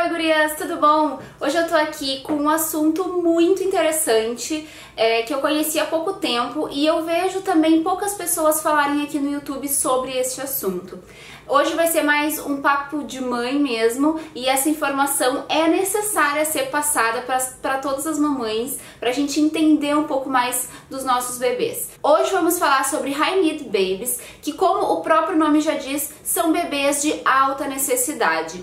Oi, gurias, tudo bom? Hoje eu tô aqui com um assunto muito interessante que eu conheci há pouco tempo e eu vejo também poucas pessoas falarem aqui no YouTube sobre este assunto. Hoje vai ser mais um papo de mãe mesmo e essa informação é necessária ser passada para todas as mamães, pra gente entender um pouco mais dos nossos bebês. Hoje vamos falar sobre High Need Babies, que como o próprio nome já diz, são bebês de alta necessidade.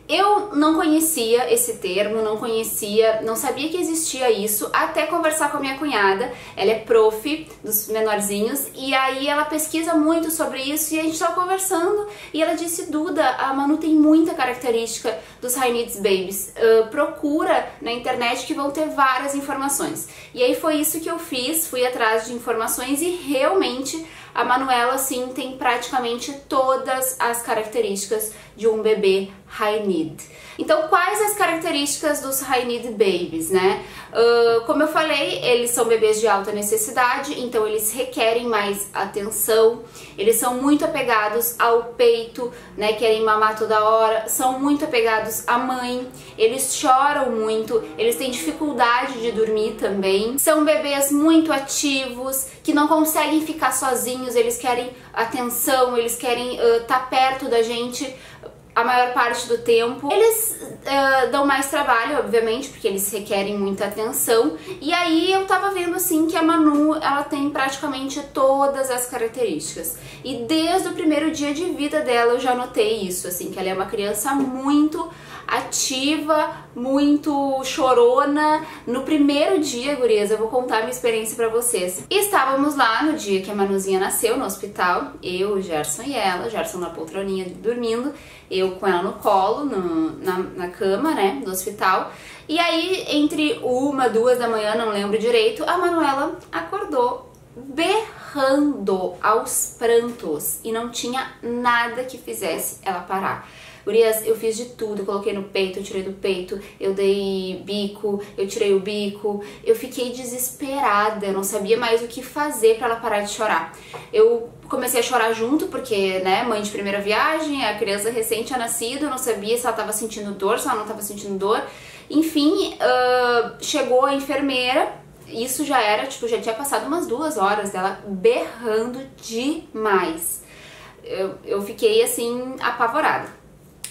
Eu não conhecia esse termo, não sabia que existia isso, até conversar com a minha cunhada. Ela é prof dos menorzinhos e aí ela pesquisa muito sobre isso e a gente tava conversando e ela disse: Duda, a Manu tem muita característica dos High Needs Babies, procura na internet que vão ter várias informações. E aí foi isso que eu fiz, fui atrás de informações e realmente a Manuela, sim, tem praticamente todas as características de um bebê High Need. Então, quais as características dos High Need Babies, né? Como eu falei, eles são bebês de alta necessidade, então eles requerem mais atenção, eles são muito apegados ao peito, né? Querem mamar toda hora, são muito apegados à mãe, eles choram muito, eles têm dificuldade de dormir também, são bebês muito ativos, que não conseguem ficar sozinhos, eles querem atenção, eles querem estar perto da gente a maior parte do tempo. Eles dão mais trabalho, obviamente, porque eles requerem muita atenção. E aí eu tava vendo assim que a Manu, ela tem praticamente todas as características. E desde o primeiro dia de vida dela eu já notei isso, assim, que ela é uma criança muito ativa, muito chorona. No primeiro dia, gurias, eu vou contar a minha experiência pra vocês. Estávamos lá no dia que a Manuzinha nasceu, no hospital, eu, o Gerson e ela, o Gerson na poltroninha dormindo, eu com ela no colo, na cama, né, do hospital. E aí, entre 1, 2 da manhã, não lembro direito, a Manuela acordou berrando aos prantos e não tinha nada que fizesse ela parar. Gurias, eu fiz de tudo, eu coloquei no peito, eu tirei do peito, eu dei bico, eu tirei o bico, eu fiquei desesperada, eu não sabia mais o que fazer pra ela parar de chorar. Eu comecei a chorar junto, porque, né, mãe de primeira viagem, a criança recém tinha nascido, eu não sabia se ela tava sentindo dor, se ela não tava sentindo dor. Enfim, chegou a enfermeira, isso já era, tipo, já tinha passado umas 2 horas dela berrando demais. Eu fiquei, assim, apavorada.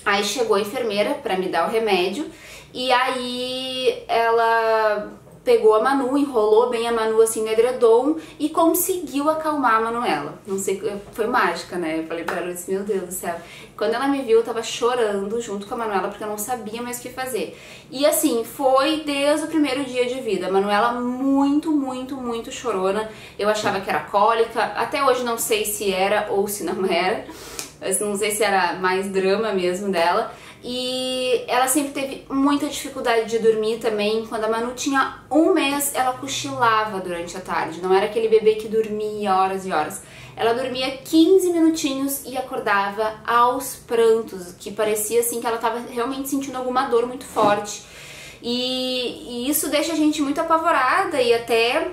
Aí chegou a enfermeira pra me dar o remédio e aí ela pegou a Manu, enrolou bem a Manu assim no edredom e conseguiu acalmar a Manuela. Não sei, foi mágica, né? Eu falei pra ela, eu disse, meu Deus do céu. Quando ela me viu, eu tava chorando junto com a Manuela porque eu não sabia mais o que fazer. E assim, foi desde o primeiro dia de vida. A Manuela muito, muito, muito chorona. Eu achava que era cólica, até hoje não sei se era ou se não era. Eu não sei se era mais drama mesmo dela. E ela sempre teve muita dificuldade de dormir também. Quando a Manu tinha 1 mês, ela cochilava durante a tarde. Não era aquele bebê que dormia horas e horas. Ela dormia 15 minutinhos e acordava aos prantos, que parecia assim que ela estava realmente sentindo alguma dor muito forte. E isso deixa a gente muito apavorada e até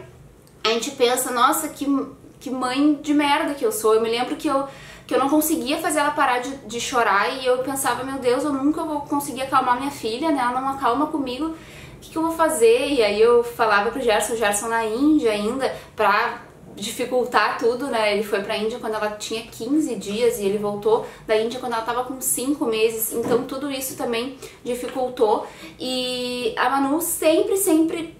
a gente pensa, nossa, que mãe de merda que eu sou. Eu me lembro que eu não conseguia fazer ela parar de chorar e eu pensava, meu Deus, eu nunca vou conseguir acalmar minha filha, né? Ela não acalma comigo, o que eu vou fazer? E aí eu falava pro Gerson, o Gerson na Índia ainda, pra dificultar tudo, né? Ele foi pra Índia quando ela tinha 15 dias e ele voltou da Índia quando ela tava com 5 meses, então tudo isso também dificultou. E a Manu sempre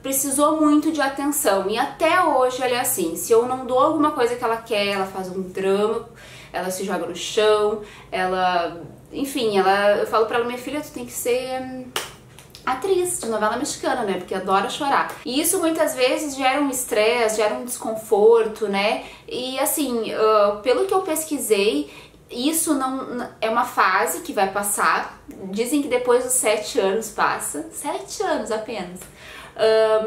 precisou muito de atenção e até hoje ela é assim, se eu não dou alguma coisa que ela quer, ela faz um drama, ela se joga no chão, enfim, eu falo pra ela, minha filha, tu tem que ser atriz de novela mexicana, né, porque adora chorar. E isso muitas vezes gera um estresse, gera um desconforto, né, e assim, pelo que eu pesquisei, isso não é uma fase que vai passar, dizem que depois dos 7 anos passa, 7 anos apenas.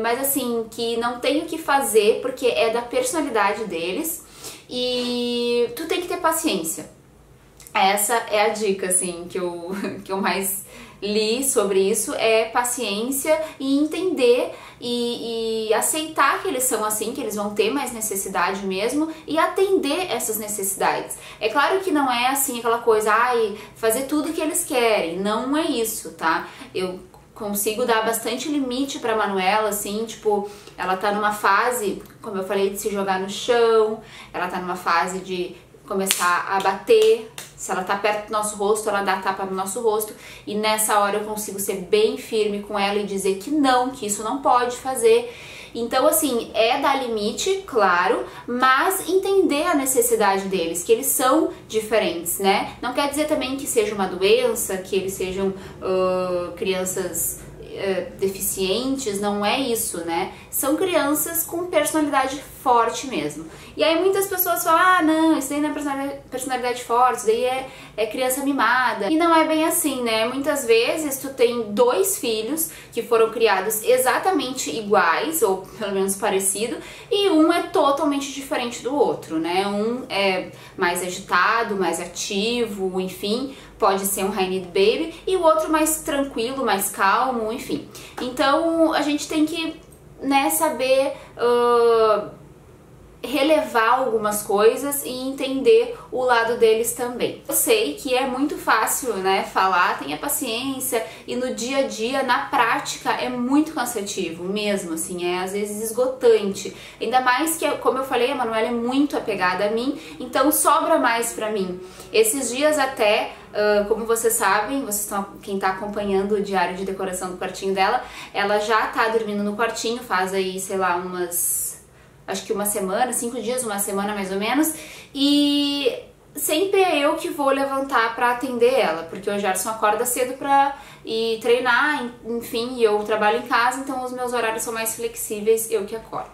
Mas assim, que não tem o que fazer porque é da personalidade deles e tu tem que ter paciência. Essa é a dica, assim, que eu mais li sobre isso, é paciência e entender e aceitar que eles são assim, que eles vão ter mais necessidade mesmo e atender essas necessidades. É claro que não é assim aquela coisa, ai, fazer tudo que eles querem, não é isso, tá? Eu consigo dar bastante limite pra Manuela, assim, tipo, ela tá numa fase, como eu falei, de se jogar no chão, ela tá numa fase de começar a bater. Se ela tá perto do nosso rosto, ela dá tapa no nosso rosto, e nessa hora eu consigo ser bem firme com ela e dizer que não, que isso não pode fazer. Então, assim, é dar limite, claro, mas entender a necessidade deles, que eles são diferentes, né? Não quer dizer também que seja uma doença, que eles sejam crianças deficientes, não é isso, né? São crianças com personalidade forte mesmo. E aí muitas pessoas falam, ah, não, isso daí não é personalidade forte, isso daí é criança mimada. E não é bem assim, né? Muitas vezes tu tem 2 filhos que foram criados exatamente iguais, ou pelo menos parecido, e um é totalmente diferente do outro, né? Um é mais agitado, mais ativo, enfim, pode ser um high need baby, e o outro mais tranquilo, mais calmo, enfim. Então a gente tem que, né, saber relevar algumas coisas e entender o lado deles também. Eu sei que é muito fácil, né, falar, tenha paciência, e no dia a dia, na prática, é muito cansativo mesmo, assim, é às vezes esgotante. Ainda mais que, como eu falei, a Manuela é muito apegada a mim, então sobra mais pra mim. Esses dias até, como vocês sabem, quem tá acompanhando o diário de decoração do quartinho dela, ela já tá dormindo no quartinho, faz aí, sei lá, acho que uma semana, 5 dias, uma semana mais ou menos, e sempre é eu que vou levantar pra atender ela, porque o Gerson acorda cedo pra ir treinar, enfim, e eu trabalho em casa, então os meus horários são mais flexíveis, eu que acordo.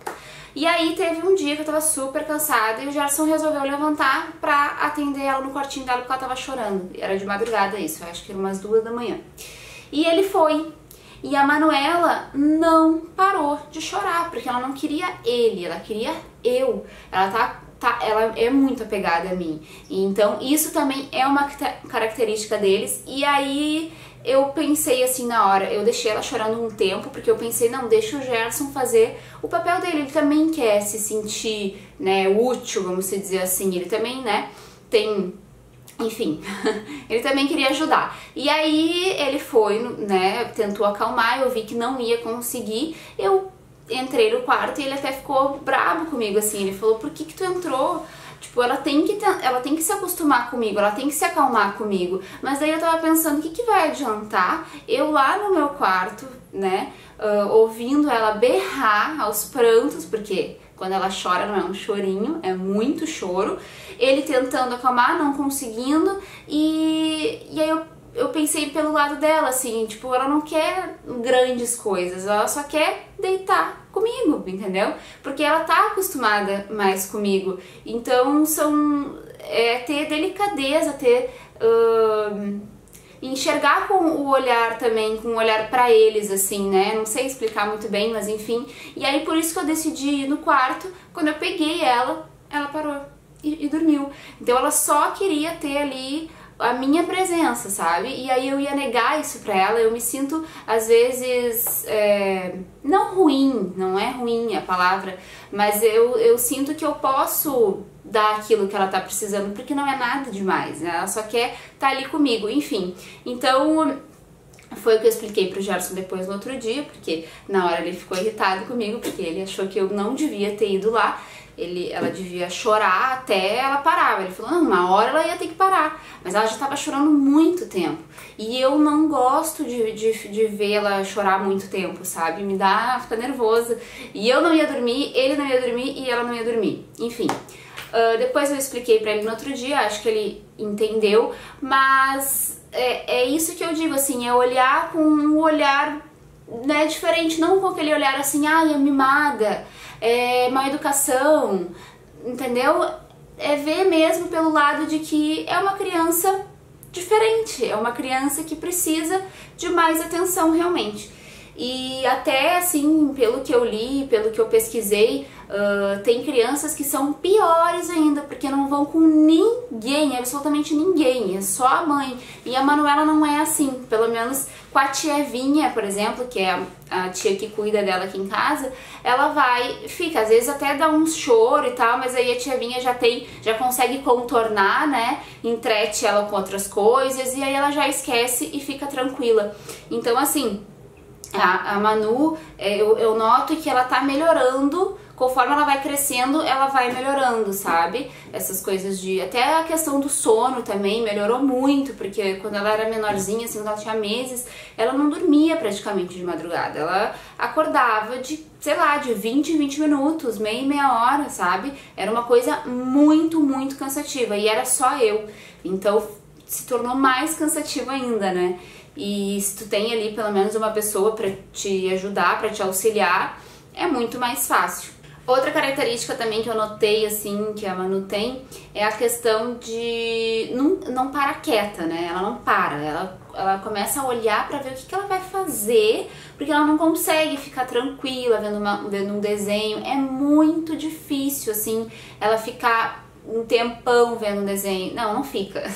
E aí teve um dia que eu tava super cansada e o Gerson resolveu levantar pra atender ela no quartinho dela porque ela tava chorando. Era de madrugada isso, eu acho que era umas 2 da manhã. E ele foi. E a Manuela não parou de chorar, porque ela não queria ele, ela queria eu. Ela ela é muito apegada a mim. Então isso também é uma característica deles. E aí eu pensei assim na hora, eu deixei ela chorando um tempo, porque eu pensei, não, deixa o Gerson fazer o papel dele. Ele também quer se sentir, né, útil, vamos dizer assim. Ele também, né, tem... Enfim, ele também queria ajudar. E aí ele foi, né, tentou acalmar, eu vi que não ia conseguir, eu entrei no quarto e ele até ficou bravo comigo, assim, ele falou, por que tu entrou? Tipo, ela tem que se acostumar comigo, ela tem que se acalmar comigo. Mas daí eu tava pensando, o que vai adiantar eu lá no meu quarto, né, ouvindo ela berrar aos prantos, porque... Quando ela chora não é um chorinho, é muito choro. Ele tentando acalmar, não conseguindo. E aí eu pensei pelo lado dela, assim, tipo, ela não quer grandes coisas, ela só quer deitar comigo, entendeu? Porque ela tá acostumada mais comigo. Então ter delicadeza, enxergar com o olhar também, com o olhar pra eles, assim, né? Não sei explicar muito bem, mas enfim. E aí por isso que eu decidi ir no quarto. Quando eu peguei ela parou e dormiu. Então ela só queria ter ali a minha presença, sabe? E aí eu ia negar isso pra ela. Eu me sinto, às vezes, não ruim, não é ruim a palavra, mas eu sinto que eu posso dar aquilo que ela tá precisando, porque não é nada demais, né? Ela só quer estar ali comigo, enfim. Então, foi o que eu expliquei pro Gerson depois no outro dia, porque na hora ele ficou irritado comigo, porque ele achou que eu não devia ter ido lá. Ela devia chorar até ela parava. Ele falou, não, uma hora ela ia ter que parar. Mas ela já estava chorando muito tempo. E eu não gosto de vê-la chorar muito tempo, sabe? Fica nervosa. E eu não ia dormir, ele não ia dormir e ela não ia dormir. Enfim. Depois eu expliquei pra ele no outro dia, acho que ele entendeu. Mas é isso que eu digo, assim, é olhar com um olhar, né, diferente. Não com aquele olhar assim, ai, é mimada, é má educação, entendeu? É ver mesmo pelo lado de que é uma criança diferente, é uma criança que precisa de mais atenção realmente. E até assim, pelo que eu li, pelo que eu pesquisei, tem crianças que são piores ainda, porque não vão com ninguém, absolutamente ninguém, é só a mãe. E a Manuela não é assim, pelo menos com a tia Vinha, por exemplo, que é a tia que cuida dela aqui em casa, ela fica, às vezes até dá um choro e tal, mas aí a tia Vinha já consegue contornar, né, entrete ela com outras coisas, e aí ela já esquece e fica tranquila. Então assim, a Manu, eu noto que ela tá melhorando, conforme ela vai crescendo, ela vai melhorando, sabe? Essas coisas até a questão do sono também melhorou muito, porque quando ela era menorzinha, assim, quando ela tinha meses, ela não dormia praticamente de madrugada. Ela acordava sei lá, de 20 em 20 minutos, meia hora, sabe? Era uma coisa muito, muito cansativa, e era só eu. Então se tornou mais cansativo ainda, né? E se tu tem ali pelo menos uma pessoa pra te ajudar, pra te auxiliar, é muito mais fácil. Outra característica também que eu notei, assim, que a Manu tem, é a questão de não parar quieta, né? Ela não para, ela começa a olhar pra ver o que ela vai fazer, porque ela não consegue ficar tranquila vendo um desenho. É muito difícil, assim, ela ficar um tempão vendo um desenho. Não fica.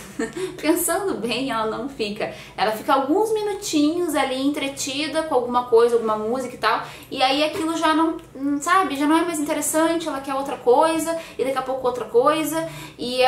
Pensando bem, ela não fica. Ela fica alguns minutinhos ali entretida com alguma coisa, alguma música e tal, e aí aquilo já não, sabe, já não é mais interessante, ela quer outra coisa, e daqui a pouco outra coisa, e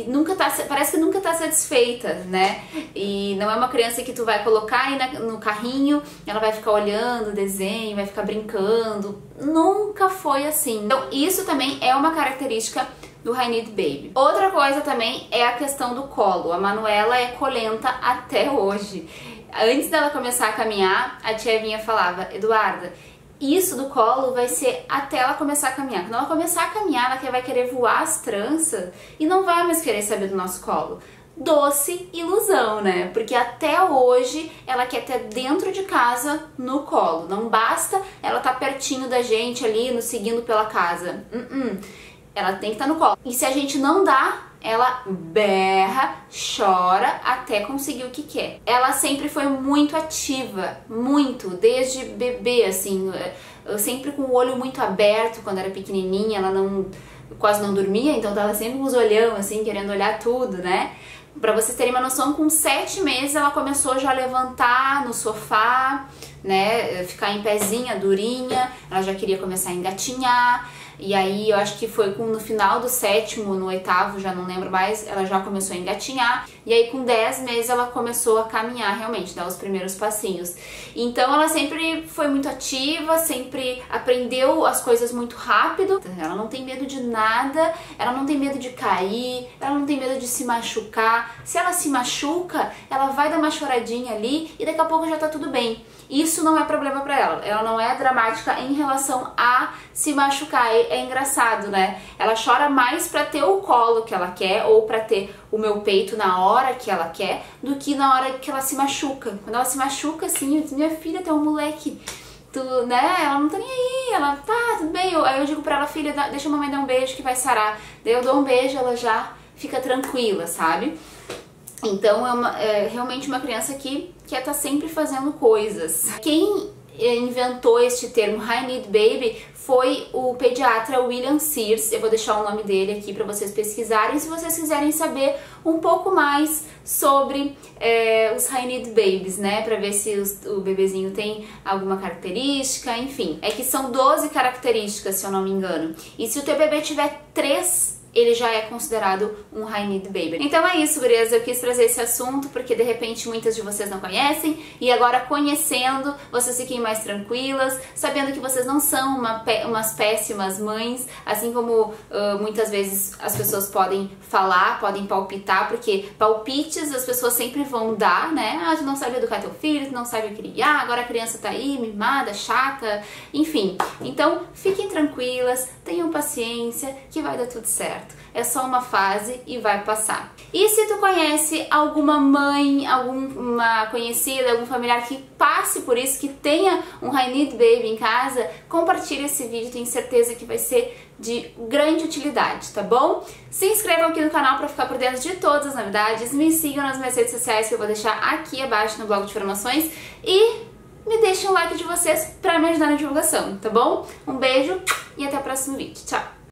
nunca tá, parece que nunca tá satisfeita, né? E não é uma criança que tu vai colocar aí no carrinho, ela vai ficar olhando o desenho, vai ficar brincando. Nunca foi assim. Então isso também é uma característica do I Need Baby. Outra coisa também é a questão do colo. A Manuela é colenta até hoje. Antes dela começar a caminhar, a tia Vinha falava: Eduarda, isso do colo vai ser até ela começar a caminhar. Quando ela começar a caminhar, ela vai querer voar as tranças e não vai mais querer saber do nosso colo. Doce ilusão, né? Porque até hoje ela quer ter dentro de casa no colo. Não basta ela tá pertinho da gente ali, nos seguindo pela casa. Ela tem que estar no colo. E se a gente não dá, ela berra, chora até conseguir o que quer. Ela sempre foi muito ativa, muito, desde bebê, assim, sempre com o olho muito aberto quando era pequenininha. Ela quase não dormia, então tava sempre com os olhão, assim, querendo olhar tudo, né? Pra vocês terem uma noção, com 7 meses ela começou já a levantar no sofá, né, ficar em pezinha, durinha, ela já queria começar a engatinhar. E aí eu acho que foi no final do 7º, no 8º, já não lembro mais, ela já começou a engatinhar. E aí com 10 meses ela começou a caminhar realmente, dar os primeiros passinhos. Então ela sempre foi muito ativa, sempre aprendeu as coisas muito rápido. Ela não tem medo de nada, ela não tem medo de cair, ela não tem medo de se machucar. Se ela se machuca, ela vai dar uma choradinha ali e daqui a pouco já tá tudo bem. Isso não é problema pra ela. Ela não é dramática em relação a se machucar. É engraçado, né? Ela chora mais pra ter o colo que ela quer ou pra ter o meu peito na hora que ela quer do que na hora que ela se machuca. Quando ela se machuca, assim, eu digo, minha filha tem um moleque, né? Ela não tá nem aí, ela tá, tudo bem. Aí eu digo pra ela, filha, deixa a mamãe dar um beijo que vai sarar. Daí eu dou um beijo, ela já fica tranquila, sabe? Então é realmente uma criança que quer estar sempre fazendo coisas. Quem inventou este termo I Need Baby foi o pediatra William Sears. Eu vou deixar o nome dele aqui para vocês pesquisarem se vocês quiserem saber um pouco mais sobre os I Need Babies, né? Para ver se o bebezinho tem alguma característica, enfim. É que são 12 características, se eu não me engano. E se o teu bebê tiver 3, ele já é considerado um I Need Baby. Então é isso, gurias, eu quis trazer esse assunto porque de repente muitas de vocês não conhecem e agora conhecendo, vocês fiquem mais tranquilas, sabendo que vocês não são umas péssimas mães, assim como muitas vezes as pessoas podem falar, podem palpitar, porque palpites as pessoas sempre vão dar, né? Ah, tu não sabe educar teu filho, tu não sabe criar, agora a criança tá aí, mimada, chata, enfim. Então fiquem tranquilas, tenham paciência, que vai dar tudo certo. É só uma fase e vai passar. E se tu conhece alguma mãe, alguma conhecida, algum familiar que passe por isso, que tenha um I Need Baby em casa, compartilha esse vídeo, tenho certeza que vai ser de grande utilidade, tá bom? Se inscrevam aqui no canal para ficar por dentro de todas as novidades, me sigam nas minhas redes sociais que eu vou deixar aqui abaixo no bloco de informações e me deixem um like de vocês pra me ajudar na divulgação, tá bom? Um beijo e até o próximo vídeo. Tchau!